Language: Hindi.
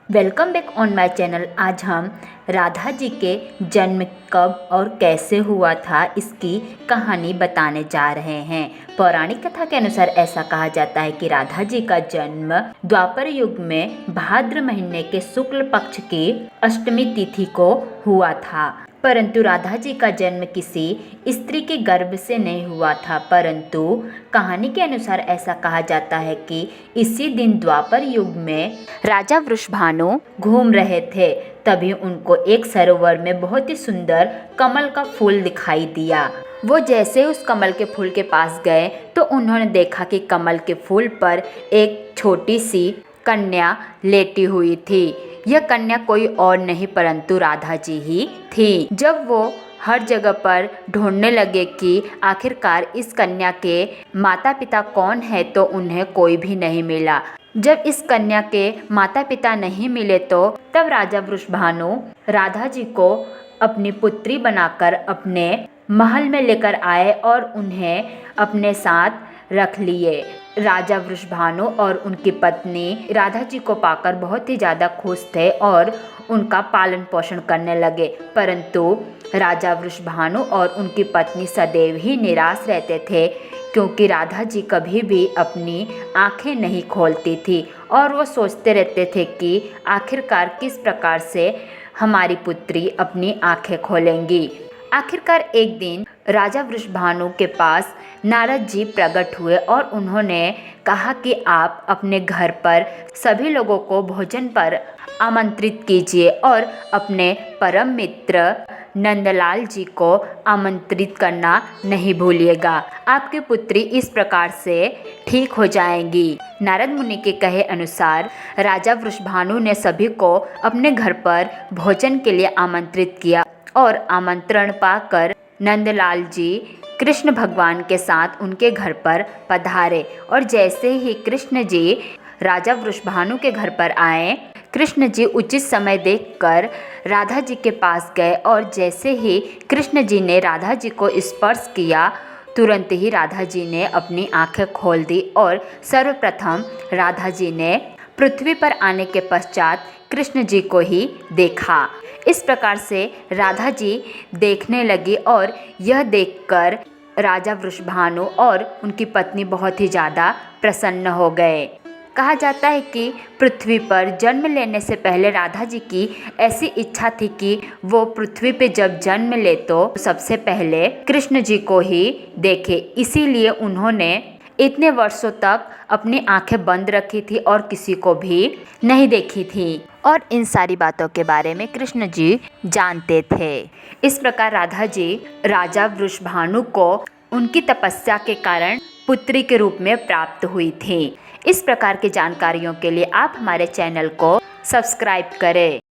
Welcome back on my channel. आज हम राधा जी के जन्म कब और कैसे हुआ था इसकी कहानी बताने जा रहे हैं। पौराणिक कथा के अनुसार ऐसा कहा जाता है कि राधा जी का जन्म द्वापर युग में भाद्र महीने के शुक्ल पक्ष की अष्टमी तिथि को हुआ था। परंतु राधा जी का जन्म किसी स्त्री के गर्भ से नहीं हुआ था, परंतु कहानी के अनुसार ऐसा कहा जाता है कि इसी दिन द्वापर युग में राजा वृषभानु घूम रहे थे। तभी उनको एक सरोवर में बहुत ही सुंदर कमल का फूल दिखाई दिया। वो जैसे उस कमल के फूल के पास गए तो उन्होंने देखा कि कमल के फूल पर एक छोटी सी कन्या लेटी हुई थी। यह कन्या कोई और नहीं परंतु राधा जी ही थी। जब वो हर जगह पर ढूंढने लगे कि आखिरकार इस कन्या के माता पिता कौन है, तो उन्हें कोई भी नहीं मिला। जब इस कन्या के माता पिता नहीं मिले तो तब राजा वृषभानु राधा जी को अपनी पुत्री बनाकर अपने महल में लेकर आए और उन्हें अपने साथ रख लिए। राजा वृषभानु और उनकी पत्नी राधा जी को पाकर बहुत ही ज़्यादा खुश थे और उनका पालन पोषण करने लगे। परंतु राजा वृषभानु और उनकी पत्नी सदैव ही निराश रहते थे, क्योंकि राधा जी कभी भी अपनी आंखें नहीं खोलती थी और वो सोचते रहते थे कि आखिरकार किस प्रकार से हमारी पुत्री अपनी आंखें खोलेंगी। आखिरकार एक दिन राजा वृषभानु के पास नारद जी प्रकट हुए और उन्होंने कहा कि आप अपने घर पर सभी लोगों को भोजन पर आमंत्रित कीजिए और अपने परम मित्र नंदलाल जी को आमंत्रित करना नहीं भूलिएगा। आपकी पुत्री इस प्रकार से ठीक हो जाएंगी। नारद मुनि के कहे अनुसार राजा वृषभानु ने सभी को अपने घर पर भोजन के लिए आमंत्रित किया और आमंत्रण पाकर नंदलाल जी कृष्ण भगवान के साथ उनके घर पर पधारे। और जैसे ही कृष्ण जी राजा वृषभानु के घर पर आए, कृष्ण जी उचित समय देखकर राधा जी के पास गए और जैसे ही कृष्ण जी ने राधा जी को स्पर्श किया, तुरंत ही राधा जी ने अपनी आंखें खोल दी और सर्वप्रथम राधा जी ने पृथ्वी पर आने के पश्चात कृष्ण जी को ही देखा। इस प्रकार से राधा जी देखने लगी और यह देखकर राजा वृषभानु और उनकी पत्नी बहुत ही ज़्यादा प्रसन्न हो गए। कहा जाता है कि पृथ्वी पर जन्म लेने से पहले राधा जी की ऐसी इच्छा थी कि वो पृथ्वी पे जब जन्म ले तो सबसे पहले कृष्ण जी को ही देखे। इसीलिए उन्होंने इतने वर्षों तक अपनी आंखें बंद रखी थी और किसी को भी नहीं देखी थी और इन सारी बातों के बारे में कृष्ण जी जानते थे। इस प्रकार राधा जी राजा वृषभानु को उनकी तपस्या के कारण पुत्री के रूप में प्राप्त हुई थी। इस प्रकार की जानकारियों के लिए आप हमारे चैनल को सब्सक्राइब करें।